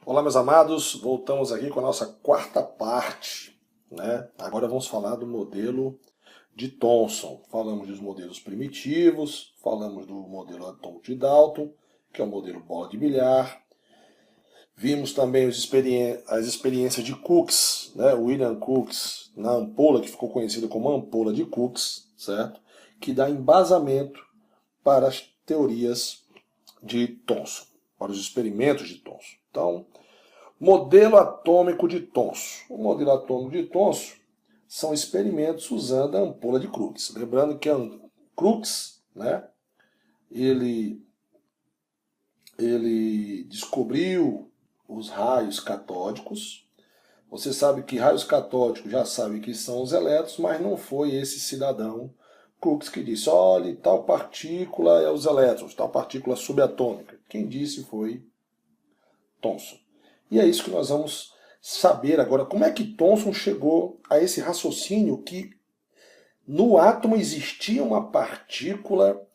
Olá, meus amados, voltamos aqui com a nossa quarta parte, né? Agora vamos falar do modelo de Thomson. Falamos dos modelos primitivos, falamos do modelo atômico de Dalton, que é o modelo bola de bilhar. Vimos também as experiências de Crookes, né? William Crookes, na ampola, que ficou conhecida como ampola de Crookes, certo? Que dá embasamento para as teorias de Thomson, para os experimentos de Thomson. Então, modelo atômico de Thomson. O modelo atômico de Thomson são experimentos usando a ampola de Crookes. Lembrando que Crookes, né, ele descobriu os raios catódicos. Você sabe que raios catódicos já sabe que são os elétrons, mas não foi esse cidadão Crookes que disse, olha, tal partícula é os elétrons, tal partícula subatômica. Quem disse foi Thomson. E é isso que nós vamos saber agora. Como é que Thomson chegou a esse raciocínio que no átomo existia uma partícula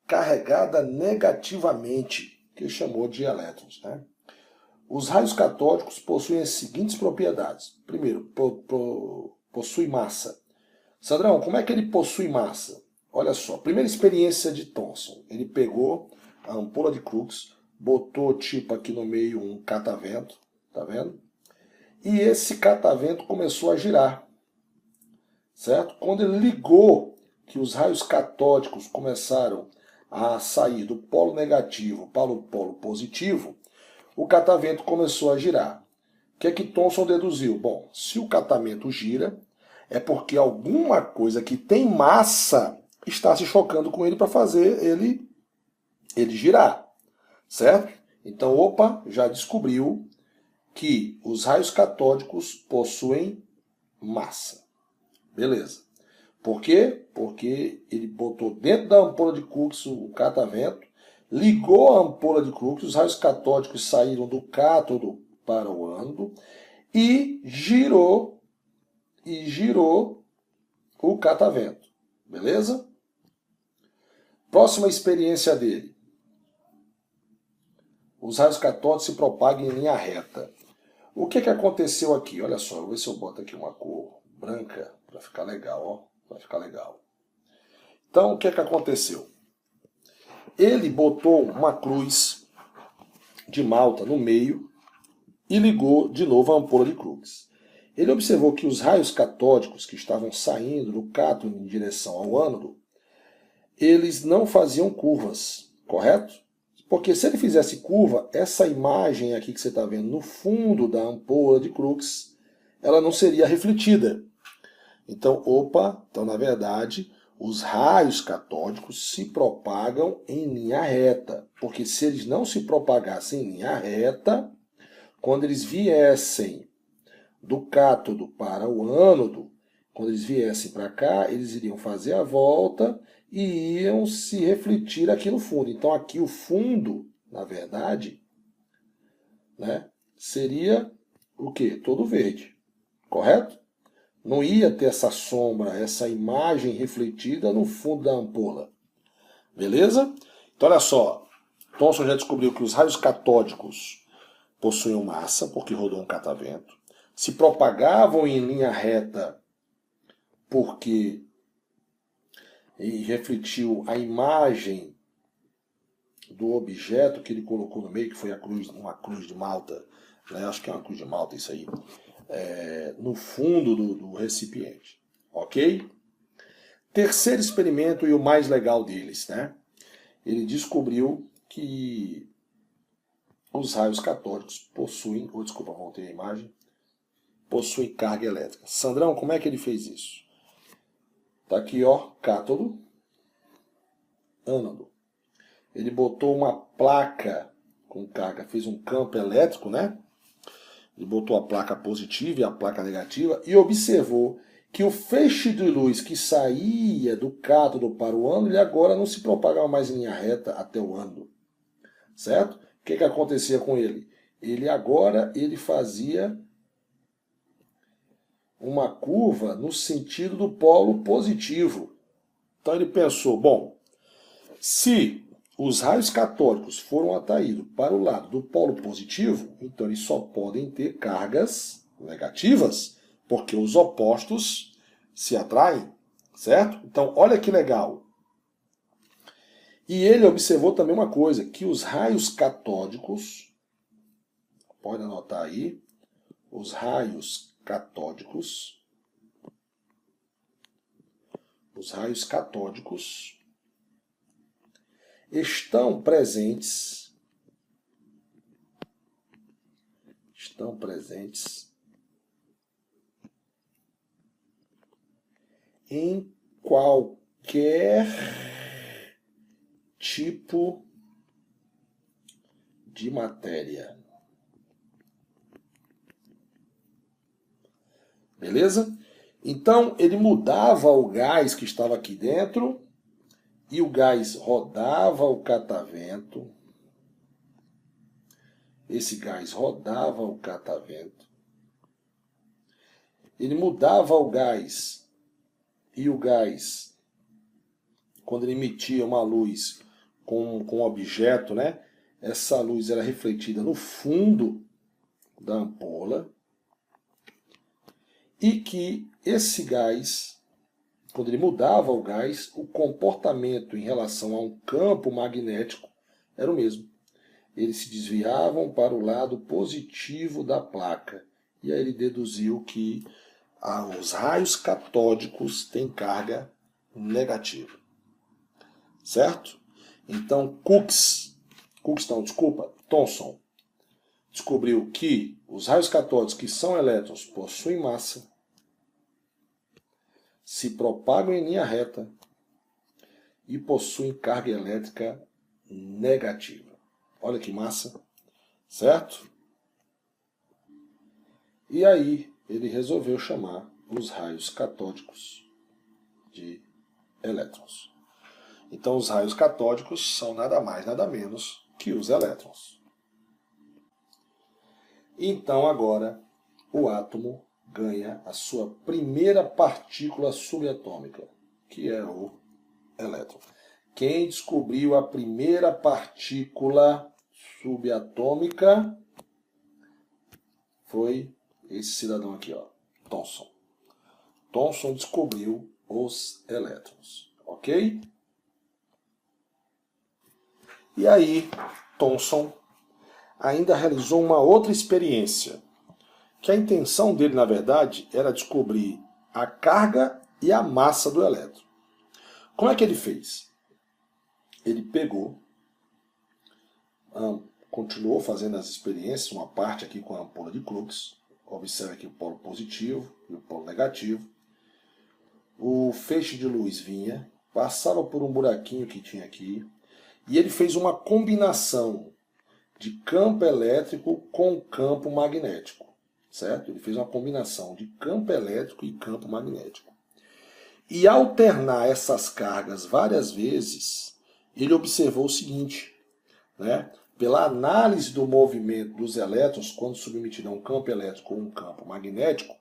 carregada negativamente, que ele chamou de elétrons, né? Os raios catódicos possuem as seguintes propriedades. Primeiro, possui massa. Sandrão, como é que ele possui massa? Olha só, primeira experiência de Thomson. Ele pegou a ampola de Crookes, botou tipo aqui no meio um catavento, tá vendo? E esse catavento começou a girar, certo? Quando ele ligou que os raios catódicos começaram a sair do polo negativo para o polo positivo, o catavento começou a girar. O que é que Thomson deduziu? Bom, se o catavento gira, é porque alguma coisa que tem massa está se chocando com ele para fazer ele girar, certo? Então, opa, já descobriu que os raios catódicos possuem massa. Beleza. Por quê? Porque ele botou dentro da ampola de Crookes o catavento, ligou a ampola de Crookes, os raios catódicos saíram do cátodo para o ânodo e girou o catavento. Beleza? Próxima experiência dele. Os raios catódicos se propagam em linha reta. O que aconteceu aqui? Olha só, vou ver se eu boto aqui uma cor branca para ficar legal, ó. Vai ficar legal. Então, o que aconteceu? Ele botou uma cruz de malta no meio e ligou de novo a ampola de Crookes. Ele observou que os raios catódicos que estavam saindo do cátodo em direção ao ânodo, eles não faziam curvas, correto? Porque se ele fizesse curva, essa imagem aqui que você está vendo no fundo da ampola de Crookes, ela não seria refletida. Então, então na verdade, os raios catódicos se propagam em linha reta. Porque se eles não se propagassem em linha reta, quando eles viessem do cátodo para o ânodo, quando eles viessem para cá, eles iriam fazer a volta e iam se refletir aqui no fundo. Então aqui o fundo, na verdade, né, seria o quê? Todo verde, correto? Não ia ter essa sombra, essa imagem refletida no fundo da ampola. Beleza? Então olha só, Thomson já descobriu que os raios catódicos possuíam massa, porque rodou um catavento, se propagavam em linha reta porque refletiu a imagem do objeto que ele colocou no meio, que foi uma cruz de malta, né? Acho que é uma cruz de malta isso aí, no fundo do recipiente. Ok? Terceiro experimento e o mais legal deles, né? Ele descobriu que os raios catódicos possuem, desculpa, voltei a imagem, possuem carga elétrica. Sandrão, como é que ele fez isso? Tá aqui, ó, cátodo, ânodo. Ele botou uma placa com carga, fez um campo elétrico, né? Ele botou a placa positiva e a placa negativa e observou que o feixe de luz que saía do cátodo para o ânodo, ele agora não se propagava mais em linha reta até o ânodo. Certo? O que acontecia com ele? Ele fazia uma curva no sentido do polo positivo. Então ele pensou, bom, se os raios catódicos foram atraídos para o lado do polo positivo, então eles só podem ter cargas negativas, porque os opostos se atraem, certo? Então, olha que legal. E ele observou também uma coisa, que os raios catódicos, pode anotar aí, os raios catódicos estão presentes em qualquer tipo de matéria. Beleza? Então, ele mudava o gás que estava aqui dentro e o gás rodava o catavento. Esse gás rodava o catavento. Ele mudava o gás e o gás, quando ele emitia uma luz com um objeto, né? Essa luz era refletida no fundo da ampola. E que esse gás, quando ele mudava o gás, o comportamento em relação a um campo magnético era o mesmo. Eles se desviavam para o lado positivo da placa. E aí ele deduziu que os raios catódicos têm carga negativa. Certo? Então, Thomson descobriu que os raios catódicos, que são elétrons, possuem massa, se propagam em linha reta e possuem carga elétrica negativa. Olha que massa, certo? E aí ele resolveu chamar os raios catódicos de elétrons. Então os raios catódicos são nada mais, nada menos que os elétrons. Então agora o átomo ganha a sua primeira partícula subatômica, que é o elétron. Quem descobriu a primeira partícula subatômica foi esse cidadão aqui, ó, Thomson. Thomson descobriu os elétrons, ok? E aí, Thomson ainda realizou uma outra experiência, que a intenção dele, na verdade, era descobrir a carga e a massa do elétron. Como é que ele fez? Ele pegou, continuou fazendo as experiências, uma parte aqui com a ampola de Crookes, observe aqui o polo positivo e o polo negativo. O feixe de luz vinha, passava por um buraquinho que tinha aqui, e ele fez uma combinação de campo elétrico com campo magnético, certo? Ele fez uma combinação de campo elétrico e campo magnético. E ao alternar essas cargas várias vezes, ele observou o seguinte, né? Pela análise do movimento dos elétrons, quando submetido a um campo elétrico ou um campo magnético,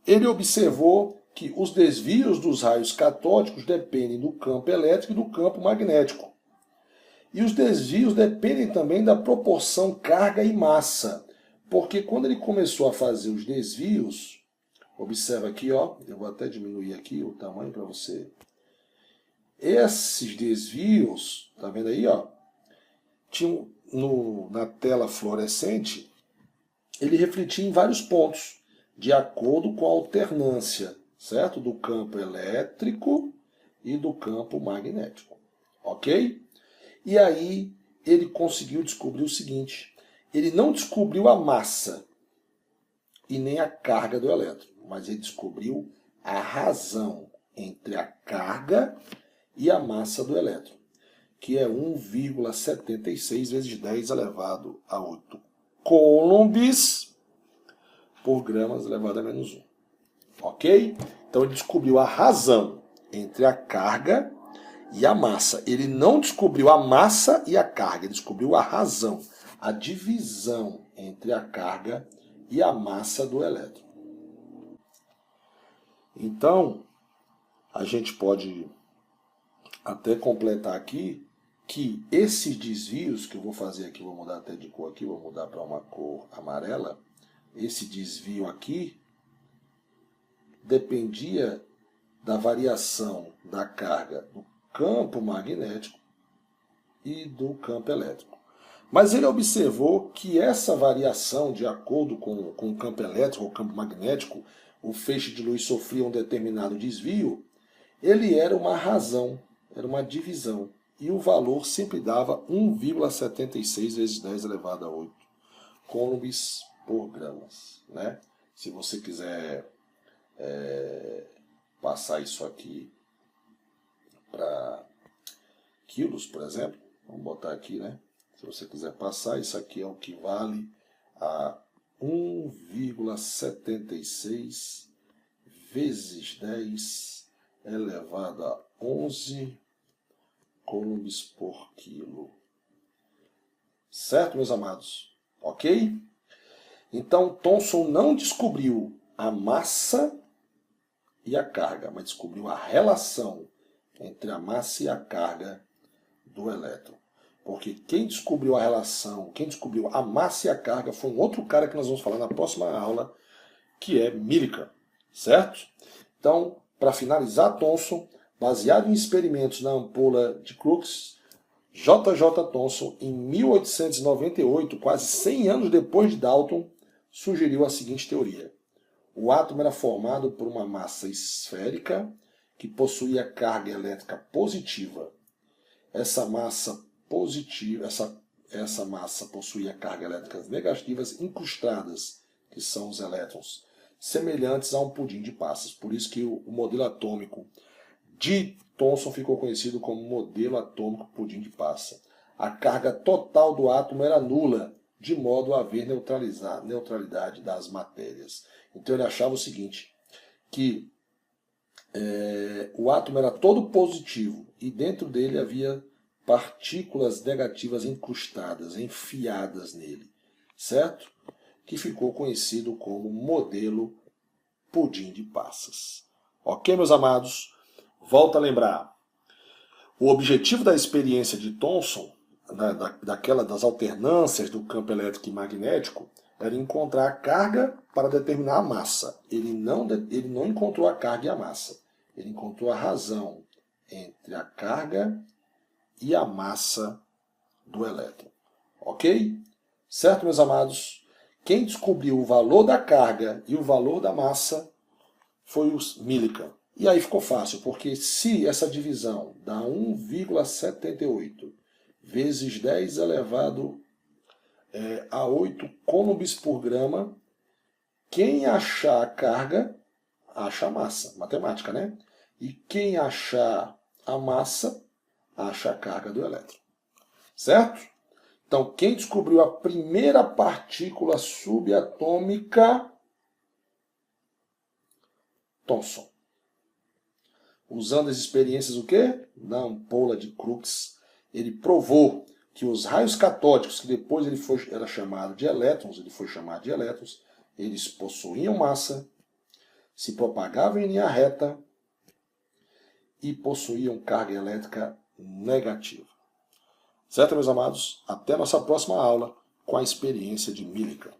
ele observou que os desvios dos raios catódicos dependem do campo elétrico e do campo magnético. E os desvios dependem também da proporção carga e massa. Porque quando ele começou a fazer os desvios, observa aqui, ó, eu vou até diminuir aqui o tamanho para você. Esses desvios, tá vendo aí, ó? Tinham na tela fluorescente, ele refletia em vários pontos, de acordo com a alternância, certo? Do campo elétrico e do campo magnético. Ok? E aí ele conseguiu descobrir o seguinte, ele não descobriu a massa e nem a carga do elétron, mas ele descobriu a razão entre a carga e a massa do elétron, que é 1,76 vezes 10 elevado a 8 coulombs por gramas elevado a menos 1. Ok? Então ele descobriu a razão entre a carga e a massa. Ele não descobriu a massa e a carga, ele descobriu a razão, a divisão entre a carga e a massa do elétron. Então, a gente pode até completar aqui que esses desvios que eu vou fazer aqui, vou mudar até de cor aqui, vou mudar para uma cor amarela, esse desvio aqui dependia da variação da carga do campo magnético e do campo elétrico. Mas ele observou que essa variação, de acordo com o campo elétrico ou campo magnético, o feixe de luz sofria um determinado desvio, ele era uma razão, era uma divisão. E o valor sempre dava 1,76 vezes 10 elevado a 8 coulombs por gramas. Né? Se você quiser passar isso aqui para quilos, por exemplo, vamos botar aqui, né? Se você quiser passar, isso aqui é o que vale a 1,76 vezes 10 elevado a 11 coulombs por quilo. Certo, meus amados? Ok? Então, Thomson não descobriu a massa e a carga, mas descobriu a relação entre a massa e a carga do elétron. Porque quem descobriu a relação, quem descobriu a massa e a carga foi um outro cara que nós vamos falar na próxima aula, que é Millikan, certo? Então, para finalizar, Thomson, baseado em experimentos na ampola de Crookes, J.J. Thomson, em 1898, quase 100 anos depois de Dalton, sugeriu a seguinte teoria. O átomo era formado por uma massa esférica que possuía carga elétrica positiva. Essa massa positiva, essa massa possuía cargas elétricas negativas incrustadas, que são os elétrons, semelhantes a um pudim de passas. Por isso que o modelo atômico de Thomson ficou conhecido como modelo atômico pudim de passa. A carga total do átomo era nula, de modo a haver neutralidade das matérias. Então ele achava o seguinte, que o átomo era todo positivo e dentro dele havia partículas negativas incrustadas, enfiadas nele, certo? Que ficou conhecido como modelo pudim de passas. Ok, meus amados? Volto a lembrar. O objetivo da experiência de Thomson, das alternâncias do campo elétrico e magnético, era encontrar a carga para determinar a massa. Ele não encontrou a carga e a massa. Ele encontrou a razão entre a carga e a massa do elétron. Ok? Certo, meus amados? Quem descobriu o valor da carga e o valor da massa foi o Millikan. E aí ficou fácil, porque se essa divisão dá 1,78 vezes 10 elevado a 8 coulombs por grama, quem achar a carga, acha a massa. Matemática, né? E quem achar a massa, acha a carga do elétron. Certo? Então, quem descobriu a primeira partícula subatômica? Thomson. Usando as experiências o quê? Da ampola de Crookes, ele provou que os raios catódicos, que depois era chamado de elétrons, eles possuíam massa, se propagavam em linha reta e possuíam carga elétrica negativa. Certo, meus amados? Até a nossa próxima aula com a experiência de Millikan.